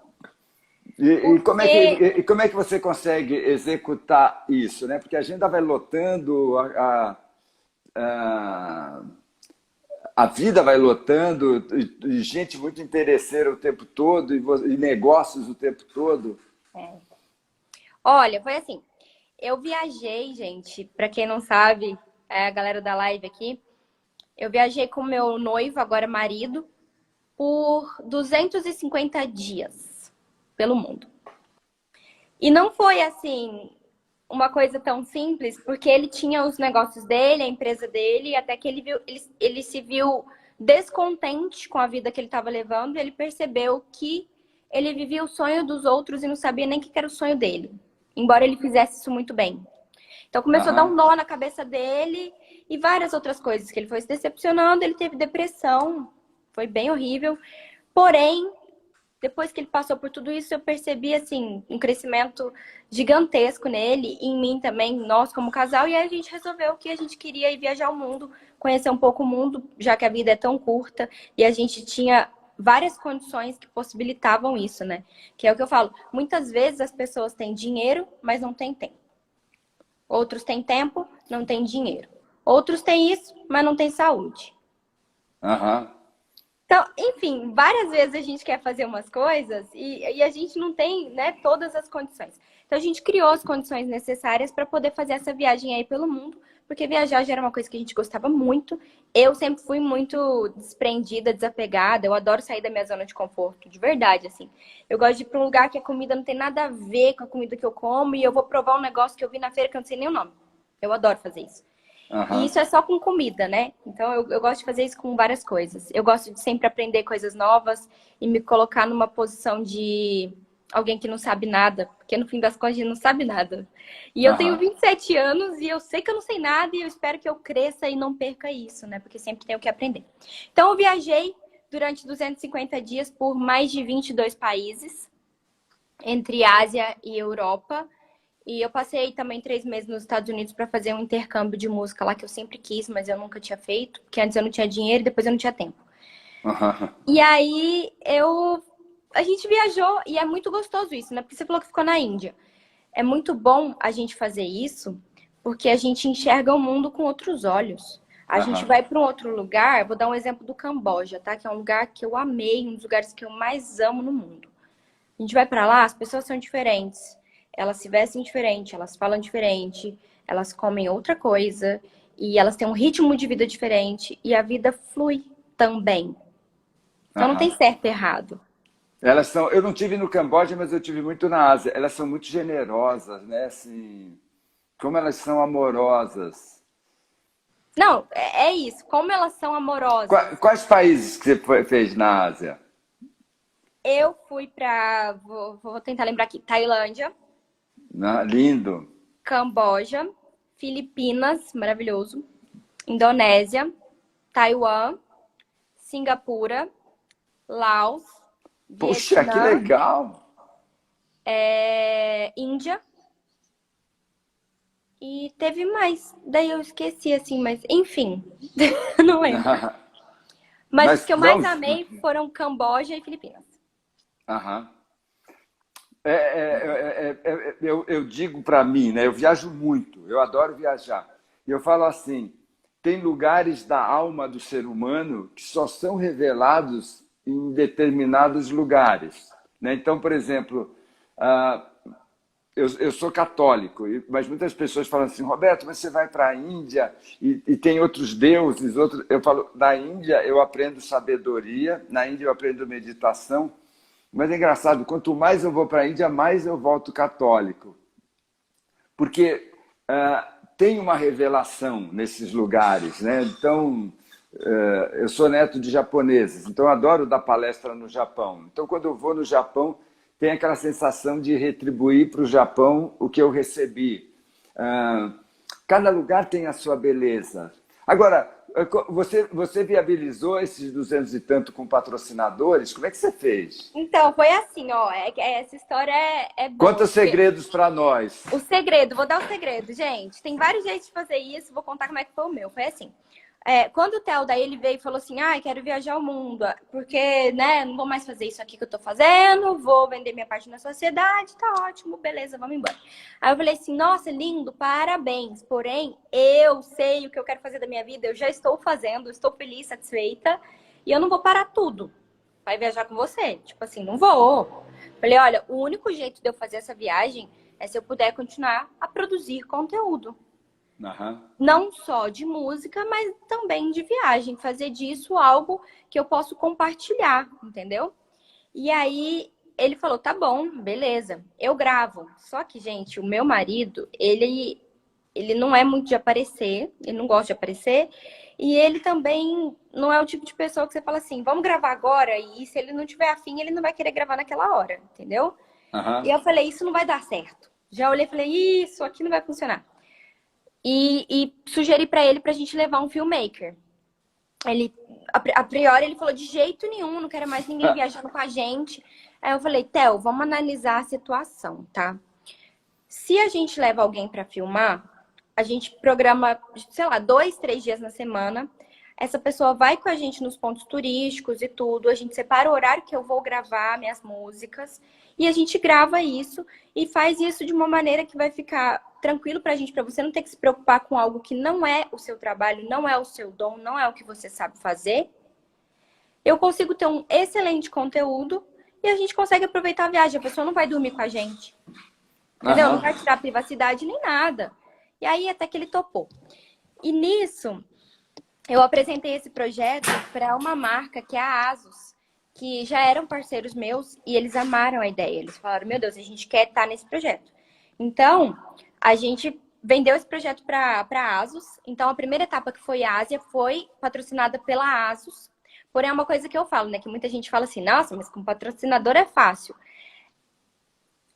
E Porque como é que você consegue executar isso, né? Porque a agenda vai lotando, a, a vida vai lotando, e gente muito interesseira o tempo todo, e negócios o tempo todo. olha, foi assim. Eu viajei, gente, pra quem não sabe, a galera da live aqui, eu viajei com meu noivo, agora marido, por 250 dias pelo mundo. E não foi assim uma coisa tão simples, porque ele tinha os negócios dele, a empresa dele, e até que ele se viu descontente com a vida que ele estava levando, e ele percebeu que ele vivia o sonho dos outros e não sabia nem o que era o sonho dele, embora ele fizesse isso muito bem. Então começou a dar um Aham, nó na cabeça dele e várias outras coisas que ele foi se decepcionando, ele teve depressão, foi bem horrível. Porém, depois que ele passou por tudo isso, eu percebi, assim, um crescimento gigantesco nele, e em mim também, nós como casal, e aí a gente resolveu que a gente queria ir viajar o mundo, conhecer um pouco o mundo, já que a vida é tão curta, e a gente tinha várias condições que possibilitavam isso, né? Que é o que eu falo, muitas vezes as pessoas têm dinheiro, mas não têm tempo. Outros têm tempo, não têm dinheiro. Outros têm isso, mas não têm saúde. aham, Então, enfim, várias vezes a gente quer fazer umas coisas e a gente não tem, né, todas as condições. Então, a gente criou as condições necessárias para poder fazer essa viagem aí pelo mundo, porque viajar já era uma coisa que a gente gostava muito. Eu sempre fui muito desprendida, desapegada. Eu adoro sair da minha zona de conforto, de verdade, assim. Eu gosto de ir para um lugar que a comida não tem nada a ver com a comida que eu como e eu vou provar um negócio que eu vi na feira que eu não sei nem o nome. Eu adoro fazer isso. E aham. isso é só com comida, né? Então eu gosto de fazer isso com várias coisas. Eu gosto de sempre aprender coisas novas e me colocar numa posição de alguém que não sabe nada, porque no fim das contas a gente não sabe nada. E eu tenho Aham. 27 anos e eu sei que eu não sei nada e eu espero que eu cresça e não perca isso, né? Porque sempre tenho que aprender. Então eu viajei durante 250 dias por mais de 22 países, entre Ásia e Europa. E eu passei também 3 meses nos Estados Unidos para fazer um intercâmbio de música lá que eu sempre quis, mas eu nunca tinha feito, porque antes eu não tinha dinheiro e depois eu não tinha tempo. Aham. E aí a gente viajou e é muito gostoso isso, né? Porque você falou que ficou na Índia. É muito bom a gente fazer isso, porque a gente enxerga o mundo com outros olhos. A gente Aham. vai para um outro lugar, vou dar um exemplo do Camboja, tá? Que é um lugar que eu amei, um dos lugares que eu mais amo no mundo. A gente vai pra lá, as pessoas são diferentes. Elas se vestem diferente, elas falam diferente, elas comem outra coisa e elas têm um ritmo de vida diferente e a vida flui também. Então não tem Aham. certo e errado. Elas são, eu não tive no Camboja, mas eu tive muito na Ásia. Elas são muito generosas, né? Assim, como elas são amorosas. Não, é isso. Como elas são amorosas. Quais países que você fez na Ásia? Eu fui pra. Vou tentar lembrar aqui. Tailândia. Lindo. Camboja, Filipinas, maravilhoso, Indonésia, Taiwan, Singapura, Laos, Puxa, que Vietnã, legal! Índia e teve mais. Daí eu esqueci, assim, mas enfim, não lembro. Mas os Mas que eu mais não. amei foram Camboja e Filipinas. Aham. Eu digo para mim, né? Eu viajo muito, eu adoro viajar. E eu falo assim: tem lugares da alma do ser humano que só são revelados em determinados lugares, né? Então, por exemplo, ah, eu sou católico, mas muitas pessoas falam assim: Roberto, mas você vai para a Índia e tem outros deuses, outros. Eu falo: na Índia eu aprendo sabedoria, na Índia eu aprendo meditação. Mas é engraçado, quanto mais eu vou para a Índia, mais eu volto católico. Porque tem uma revelação nesses lugares, né? Então, eu sou neto de japoneses, então eu adoro dar palestra no Japão. Então, quando eu vou no Japão, tem aquela sensação de retribuir para o Japão o que eu recebi. Cada lugar tem a sua beleza. Agora, você viabilizou esses 200 e tanto com patrocinadores? Como é que você fez? Então, foi assim, ó. Essa história é boa. Conta segredos para nós. O segredo, vou dar o segredo, gente. Tem vários jeitos de fazer isso, vou contar como é que foi o meu. Foi assim. Quando o Theo daí ele veio e falou assim, quero viajar o mundo, porque, né, não vou mais fazer isso aqui que eu tô fazendo, vou vender minha parte na sociedade, tá ótimo, beleza, vamos embora. Aí eu falei assim, nossa, lindo, parabéns, porém, eu sei o que eu quero fazer da minha vida, eu já estou fazendo, estou feliz, satisfeita, e eu não vou parar tudo. Vai viajar com você? Tipo assim, não vou. Falei, olha, o único jeito de eu fazer essa viagem é se eu puder continuar a produzir conteúdo. Uhum. Não só de música, mas também de viagem. Fazer disso algo que eu posso compartilhar, entendeu? E aí ele falou, tá bom, beleza, eu gravo. Só que, gente, o meu marido, ele não é muito de aparecer, ele não gosta de aparecer. E ele também não é o tipo de pessoa que você fala assim, vamos gravar agora. E se ele não tiver afim, ele não vai querer gravar naquela hora, entendeu? E Uhum. eu falei, isso não vai dar certo. Já olhei e falei, isso aqui não vai funcionar. E sugeri pra ele pra gente levar um filmmaker. Ele, a priori, ele falou, de jeito nenhum, não quero mais ninguém viajando com a gente. Aí eu falei, Theo, vamos analisar a situação, tá? Se a gente leva alguém pra filmar, a gente programa, sei lá, 2, 3 dias na semana. Essa pessoa vai com a gente nos pontos turísticos e tudo. A gente separa o horário que eu vou gravar minhas músicas. E a gente grava isso e faz isso de uma maneira que vai ficar tranquilo pra gente, pra você não ter que se preocupar com algo que não é o seu trabalho, não é o seu dom, não é o que você sabe fazer. Eu consigo ter um excelente conteúdo e a gente consegue aproveitar a viagem. A pessoa não vai dormir com a gente. Entendeu? Não vai tirar a privacidade nem nada. E aí até que ele topou. E nisso, eu apresentei esse projeto para uma marca que é a Asus, que já eram parceiros meus e eles amaram a ideia. Eles falaram, meu Deus, a gente quer estar nesse projeto. Então, a gente vendeu esse projeto para a Asus. Então, a primeira etapa, que foi a Ásia, foi patrocinada pela Asus. Porém, é uma coisa que eu falo, né? Que muita gente fala assim, nossa, mas com patrocinador é fácil.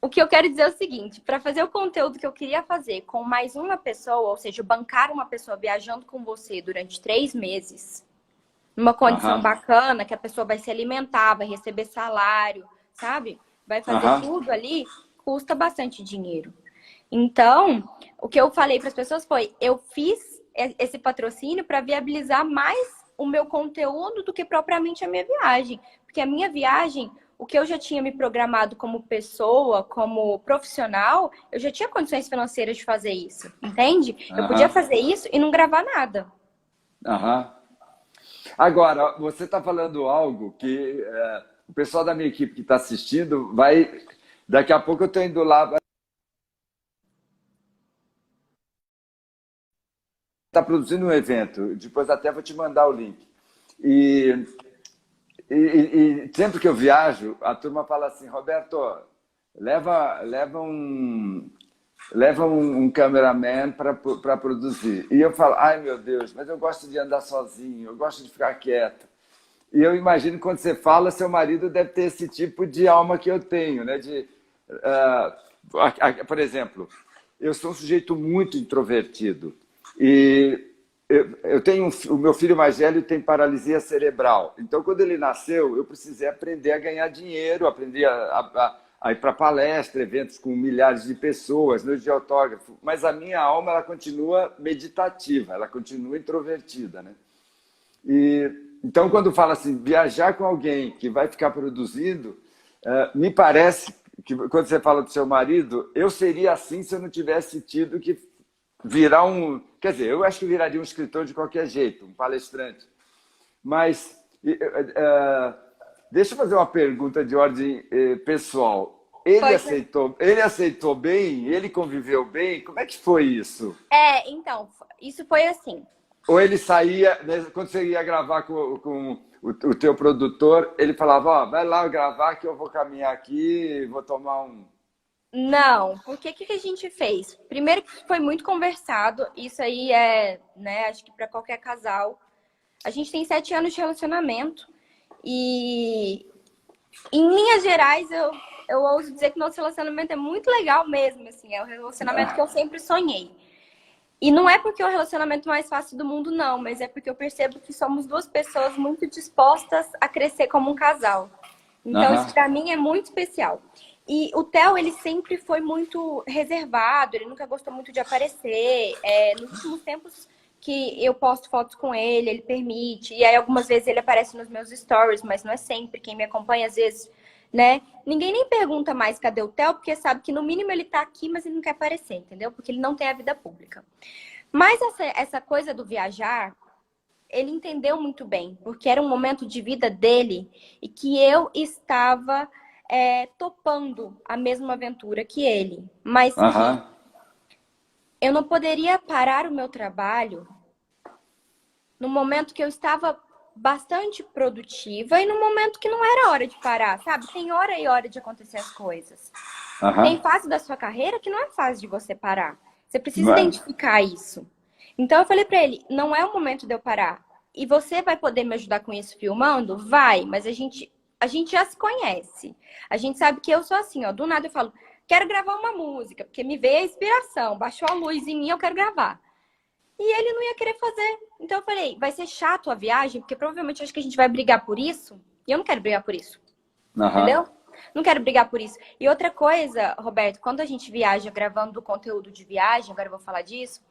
O que eu quero dizer é o seguinte, para fazer o conteúdo que eu queria fazer com mais uma pessoa, ou seja, bancar uma pessoa viajando com você durante 3 meses, numa condição bacana, que a pessoa vai se alimentar, vai receber salário, sabe? Vai fazer tudo ali, custa bastante dinheiro. Então, o que eu falei para as pessoas foi, eu fiz esse patrocínio para viabilizar mais o meu conteúdo do que propriamente a minha viagem. Porque a minha viagem, o que eu já tinha me programado como pessoa, como profissional, eu já tinha condições financeiras de fazer isso, entende? Eu podia fazer isso e não gravar nada. Agora, você está falando algo que o pessoal da minha equipe que está assistindo vai... Daqui a pouco eu estou indo lá... Está produzindo um evento, depois até vou te mandar o link. E sempre que eu viajo, a turma fala assim, Roberto, leva um cameraman para produzir. E eu falo, ai meu Deus, mas eu gosto de andar sozinho, eu gosto de ficar quieto. E eu imagino que quando você fala, seu marido deve ter esse tipo de alma que eu tenho, né? Por exemplo, eu sou um sujeito muito introvertido. E eu tenho o meu filho mais velho tem paralisia cerebral. Então, quando ele nasceu, eu precisei aprender a ganhar dinheiro, aprender a ir para palestra, eventos com milhares de pessoas, noite de autógrafo. Mas a minha alma, ela continua meditativa, ela continua introvertida, né? E então, quando fala assim, viajar com alguém que vai ficar produzindo, me parece que quando você fala do seu marido, eu seria assim se eu não tivesse tido que virar um... Quer dizer, eu acho que viraria um escritor de qualquer jeito, um palestrante. Mas deixa eu fazer uma pergunta de ordem pessoal. Ele aceitou bem? Ele conviveu bem? Como é que foi isso? Então, isso foi assim. Ou ele saía, né, quando você ia gravar com o teu produtor, ele falava, ó, vai lá gravar que eu vou caminhar aqui, vou tomar um... Não, porque o que a gente fez? Primeiro que foi muito conversado, isso aí né, acho que para qualquer casal. A gente tem 7 anos de relacionamento e, em linhas gerais, eu ouso dizer que nosso relacionamento é muito legal mesmo, assim, é o relacionamento que eu sempre sonhei. E não é porque é o relacionamento mais fácil do mundo, não, mas é porque eu percebo que somos 2 pessoas muito dispostas a crescer como um casal. Então, isso para mim é muito especial. E o Theo, ele sempre foi muito reservado, ele nunca gostou muito de aparecer. Nos últimos tempos que eu posto fotos com ele, ele permite. E aí, algumas vezes, ele aparece nos meus stories, mas não é sempre. Quem me acompanha, às vezes, né? Ninguém nem pergunta mais cadê o Theo, porque sabe que no mínimo ele tá aqui, mas ele não quer aparecer, entendeu? Porque ele não tem a vida pública. Mas essa coisa do viajar, ele entendeu muito bem, porque era um momento de vida dele e que eu estava topando a mesma aventura que ele. Mas eu não poderia parar o meu trabalho no momento que eu estava bastante produtiva e no momento que não era hora de parar, sabe? Tem hora e hora de acontecer as coisas. Tem fase da sua carreira que não é fase de você parar. Você precisa identificar isso. Então eu falei pra ele, não é o momento de eu parar. E você vai poder me ajudar com isso filmando? Vai, mas a gente já se conhece. A gente sabe que eu sou assim, ó. Do nada eu falo, quero gravar uma música, porque me veio a inspiração, baixou a luz em mim, eu quero gravar. E ele não ia querer fazer. Então eu falei, vai ser chato a viagem, porque provavelmente acho que a gente vai brigar por isso. E eu não quero brigar por isso. Entendeu? Não quero brigar por isso. E outra coisa, Roberto, quando a gente viaja gravando conteúdo de viagem, agora eu vou falar disso,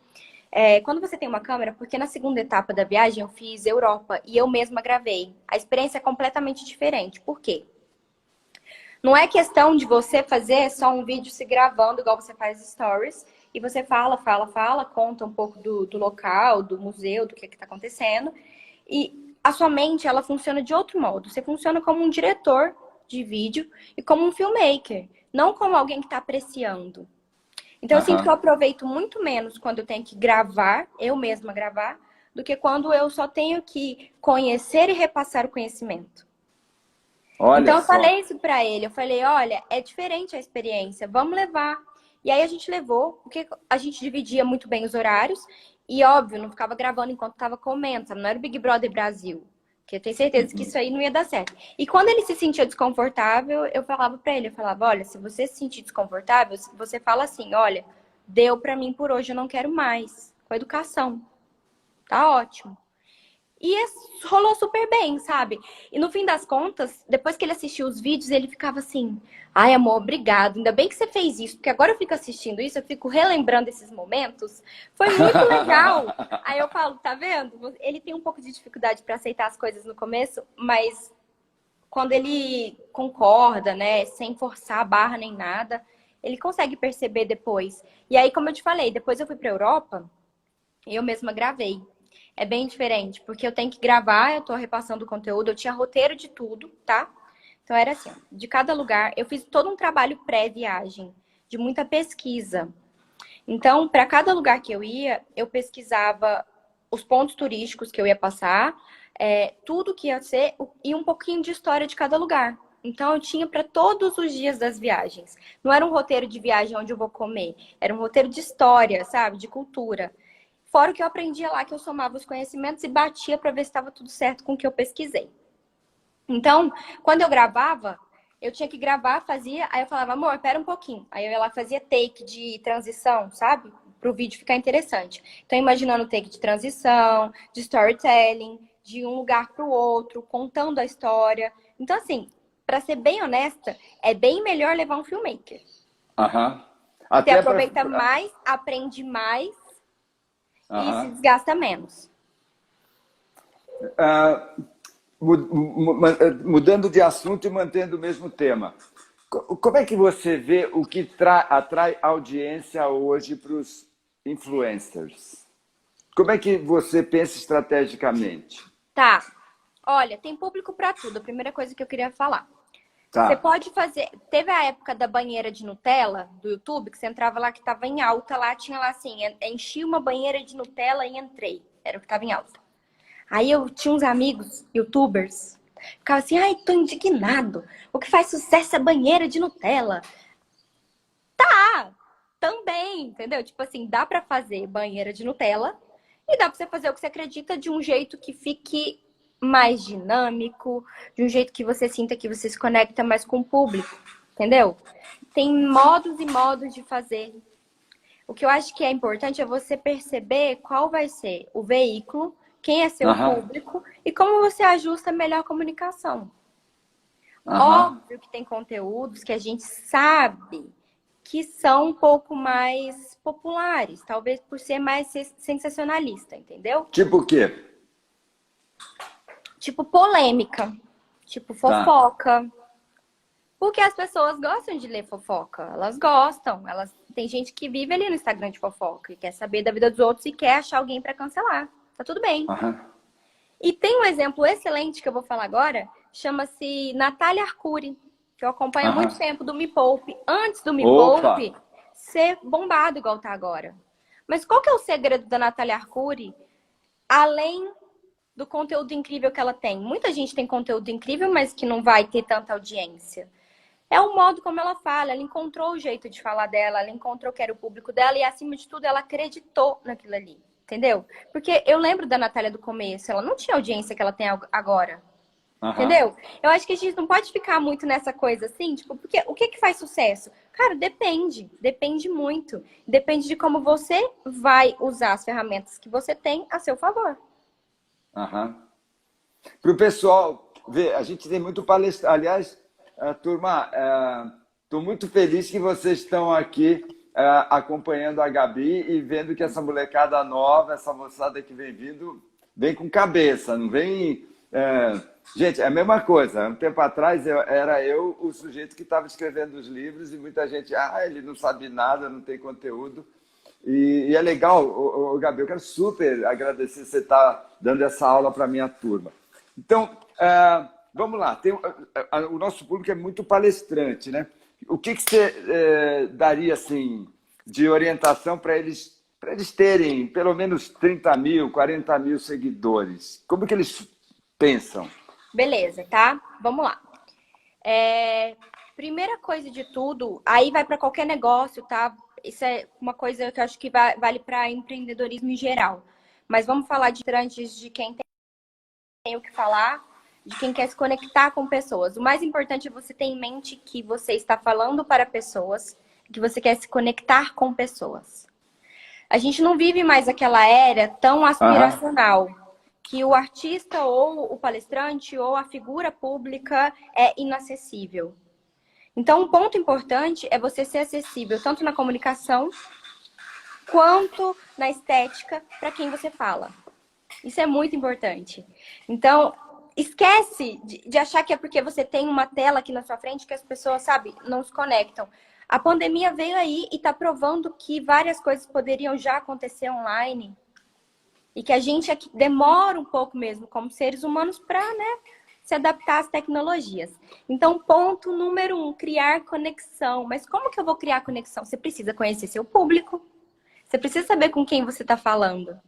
quando você tem uma câmera, porque na segunda etapa da viagem eu fiz Europa e eu mesma gravei. A experiência é completamente diferente. Por quê? Não é questão de você fazer só um vídeo se gravando, igual você faz stories, e você fala, conta um pouco do local, do museu, do que está acontecendo. E a sua mente, ela funciona de outro modo. Você funciona como um diretor de vídeo e como um filmmaker, não como alguém que está apreciando. Então, eu sinto que eu aproveito muito menos quando eu tenho que gravar, eu mesma gravar, do que quando eu só tenho que conhecer e repassar o conhecimento. Então, eu falei isso pra ele. Eu falei, olha, é diferente a experiência, vamos levar. E aí, a gente levou, porque a gente dividia muito bem os horários. E, óbvio, não ficava gravando enquanto estava comendo, sabe? Não era o Big Brother Brasil. Que eu tenho certeza que isso aí não ia dar certo. E quando ele se sentia desconfortável, eu falava pra ele, eu falava, olha, se você se sentir desconfortável, você fala assim, olha, deu pra mim por hoje, eu não quero mais. Com a educação. Tá ótimo. E rolou super bem, sabe? E no fim das contas, depois que ele assistiu os vídeos, ele ficava assim, ai, amor, obrigado. Ainda bem que você fez isso, porque agora eu fico assistindo isso, eu fico relembrando esses momentos. Foi muito legal. Aí eu falo, tá vendo? Ele tem um pouco de dificuldade para aceitar as coisas no começo, mas quando ele concorda, né, sem forçar a barra nem nada, ele consegue perceber depois. E aí, como eu te falei, depois eu fui pra Europa e eu mesma gravei. É bem diferente, porque eu tenho que gravar, eu tô repassando o conteúdo, eu tinha roteiro de tudo, tá? Então era assim, de cada lugar, eu fiz todo um trabalho pré-viagem, de muita pesquisa. Então, para cada lugar que eu ia, eu pesquisava os pontos turísticos que eu ia passar, tudo que ia ser e um pouquinho de história de cada lugar. Então, eu tinha para todos os dias das viagens. Não era um roteiro de viagem onde eu vou comer, era um roteiro de história, sabe? De cultura. Fora o que eu aprendia lá, que eu somava os conhecimentos e batia para ver se estava tudo certo com o que eu pesquisei. Então, quando eu gravava, Eu tinha que gravar, fazia, aí eu falava, amor, pera um pouquinho. Aí eu ia lá, fazia take de transição, sabe? Para o vídeo ficar interessante. Então, imaginando take de transição, de storytelling, de um lugar para o outro, contando a história. Então, assim, para ser bem honesta, é bem melhor levar um filmmaker. Aham. Você Até para. aproveita mais, aprende mais e se Aham. desgasta menos. Ah, mudando de assunto e mantendo o mesmo tema. Como é que você vê o que atrai audiência hoje para os influencers? Como é que você pensa estrategicamente? Tá. Olha, tem público para tudo. A primeira coisa que eu queria falar. Você Tá. pode fazer. Teve a época da banheira de Nutella do YouTube, que você entrava lá que tava em alta, lá tinha lá assim, enchi uma banheira de Nutella e entrei. Era o que tava em alta. Aí eu tinha uns amigos, YouTubers, ficavam assim, ai, tô indignado. O que faz sucesso é banheira de Nutella. Tá, também, entendeu? Tipo assim, dá pra fazer banheira de Nutella e dá pra você fazer o que você acredita de um jeito que fique mais dinâmico, de um jeito que você sinta que você se conecta mais com o público, entendeu? Tem modos e modos de fazer. O que eu acho que é importante é você perceber qual vai ser o veículo, quem é seu Aham. público e como você ajusta a melhor comunicação. Aham. Óbvio que tem conteúdos que a gente sabe que são um pouco mais populares, talvez por ser mais sensacionalista, entendeu? Tipo o quê? Tipo polêmica, tipo Tá. fofoca. Porque as pessoas gostam de ler fofoca, elas gostam. Tem gente que vive ali no Instagram de fofoca e quer saber da vida dos outros e quer achar alguém para cancelar. Tá tudo bem. Aham. E tem um exemplo excelente que eu vou falar agora, chama-se Natália Arcuri, que eu acompanho há muito Aham. tempo do Me Poupe. Antes do Me Opa! Poupe ser bombado igual tá agora. Mas qual que é o segredo da Natália Arcuri? Além do conteúdo incrível que ela tem. Muita gente tem conteúdo incrível, mas que não vai ter tanta audiência. É o modo como ela fala, ela encontrou o jeito de falar dela, ela encontrou que era o público dela e, acima de tudo, ela acreditou naquilo ali. Entendeu? Porque eu lembro da Natália do começo, ela não tinha a audiência que ela tem agora. Aham. Entendeu? Eu acho que a gente não pode ficar muito nessa coisa assim, tipo, porque o que que faz sucesso? Cara, depende. Depende muito. Depende de como você vai usar as ferramentas que você tem a seu favor. Aham. Para o pessoal ver, a gente tem muito palestra. Aliás, turma, estou muito feliz que vocês estão aqui acompanhando a Gabi e vendo que essa molecada nova, essa moçada que vem vindo, vem com cabeça, não vem. Gente, é a mesma coisa. Um tempo atrás era eu o sujeito que estava escrevendo os livros e muita gente, ele não sabe nada, não tem conteúdo. E é legal, Gabi, eu quero super agradecer você estar dando essa aula para a minha turma. Então, vamos lá. O nosso público é muito palestrante, né? O que você daria assim, de orientação para eles terem pelo menos 30 mil, 40 mil seguidores? Como que eles pensam? Beleza, tá? Vamos lá. Primeira coisa de tudo, aí vai para qualquer negócio, tá? Isso é uma coisa que eu acho que vale para empreendedorismo em geral. Mas vamos falar antes de quem tem o que falar, de quem quer se conectar com pessoas. O mais importante é você ter em mente que você está falando para pessoas, que você quer se conectar com pessoas. A gente não vive mais aquela era tão Aham. aspiracional, que o artista ou o palestrante ou a figura pública é inacessível. Então, um ponto importante é você ser acessível tanto na comunicação quanto na estética para quem você fala. Isso é muito importante. Então, esquece de achar que é porque você tem uma tela aqui na sua frente que as pessoas, sabe, não se conectam. A pandemia veio aí e está provando que várias coisas poderiam já acontecer online e que a gente aqui demora um pouco mesmo, como seres humanos, para, né, se adaptar às tecnologias. Então, ponto número 1, criar conexão. Mas como que eu vou criar conexão? Você precisa conhecer seu público. Você precisa saber com quem você está falando.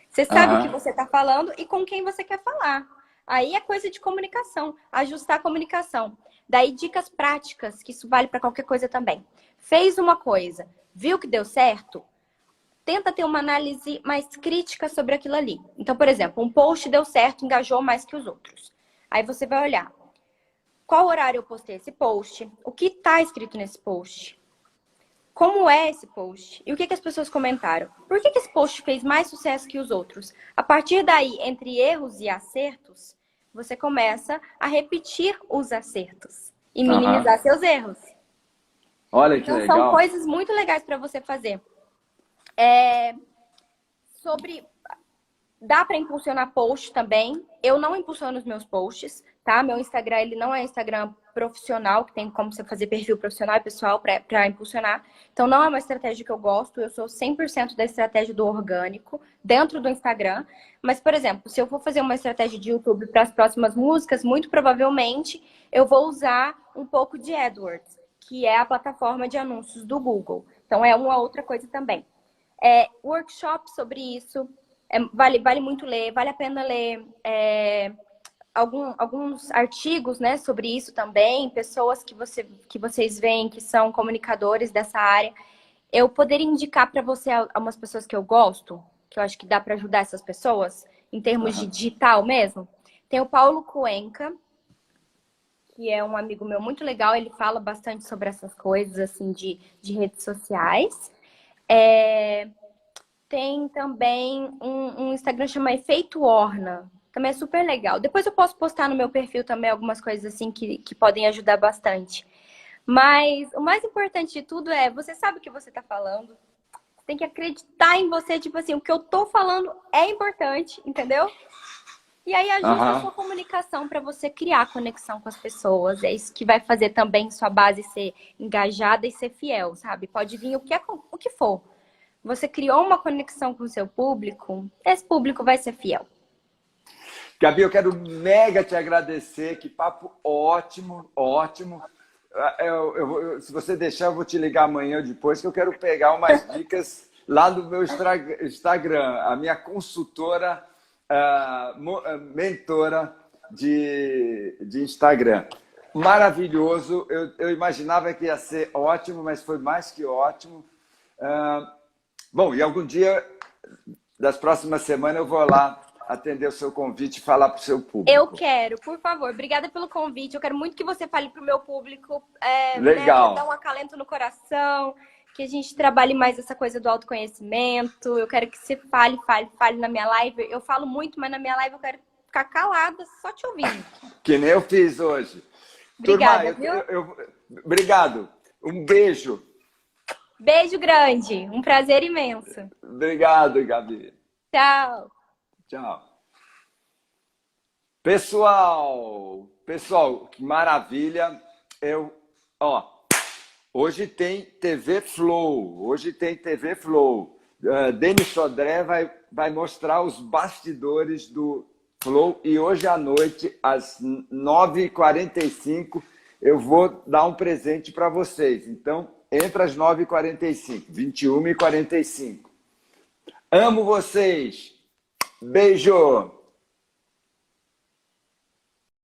Você sabe o que Aham. você está falando e com quem você quer falar. Aí é coisa de comunicação, ajustar a comunicação. Daí dicas práticas, que isso vale para qualquer coisa também. Fez uma coisa, viu que deu certo? Tenta ter uma análise mais crítica sobre aquilo ali. Então, por exemplo, um post deu certo, engajou mais que os outros. Aí você vai olhar. qual horário eu postei esse post, o que está escrito nesse post, como é esse post e o que as pessoas comentaram. Por que esse post fez mais sucesso que os outros? A partir daí, entre erros e acertos, você começa a repetir os acertos e minimizar seus erros. Olha que então, legal. são coisas muito legais para você fazer. Dá para impulsionar post também. Eu não impulsiono os meus posts, tá? Meu Instagram, ele não é Instagram profissional, que tem como você fazer perfil profissional e pessoal para impulsionar. Então, não é uma estratégia que eu gosto. Eu sou 100% da estratégia do orgânico dentro do Instagram. Mas, por exemplo, se eu for fazer uma estratégia de YouTube para as próximas músicas, muito provavelmente eu vou usar um pouco de AdWords, que é a plataforma de anúncios do Google. Então, é uma outra coisa também. Workshop sobre isso. Vale muito ler, vale a pena ler alguns artigos, né, sobre isso também, pessoas que vocês veem que são comunicadores dessa área. Eu poderia indicar para você algumas pessoas que eu gosto, que eu acho que dá para ajudar essas pessoas, em termos de digital mesmo. Tem o Paulo Cuenca, que é um amigo meu muito legal, ele fala bastante sobre essas coisas, assim, de redes sociais. Tem também um Instagram chamado Efeito Orna. Também é super legal. Depois eu posso postar no meu perfil também algumas coisas assim que podem ajudar bastante. Mas o mais importante de tudo é, você sabe o que você está falando. Você tem que acreditar em você, tipo assim, o que eu tô falando é importante, entendeu? E aí ajusta a sua comunicação para você criar conexão com as pessoas. É isso que vai fazer também sua base ser engajada e ser fiel, sabe? Pode vir o que for. Você criou uma conexão com o seu público, esse público vai ser fiel. Gabi, eu quero mega te agradecer, que papo ótimo, ótimo. Se você deixar, eu vou te ligar amanhã ou depois, que eu quero pegar umas dicas lá do meu Instagram, a minha consultora, mentora de Instagram. Maravilhoso, eu imaginava que ia ser ótimo, mas foi mais que ótimo. Bom, e algum dia das próximas semanas eu vou lá atender o seu convite e falar para o seu público. Eu quero, por favor. Obrigada pelo convite. Eu quero muito que você fale para o meu público. Legal. Né, dar um acalento no coração, que a gente trabalhe mais essa coisa do autoconhecimento. Eu quero que você fale na minha live. Eu falo muito, mas na minha live eu quero ficar calada, só te ouvindo. Que nem eu fiz hoje. Obrigada, Turma, viu? Obrigado. Um beijo. Beijo grande. Um prazer imenso. Obrigado, Gabi. Tchau. Tchau. Pessoal, que maravilha. Hoje tem TV Flow. Denis Sodré vai mostrar os bastidores do Flow. E hoje à noite, às 9h45, eu vou dar um presente para vocês. Então, entra às 9h45, 21h45. Amo vocês. Beijo!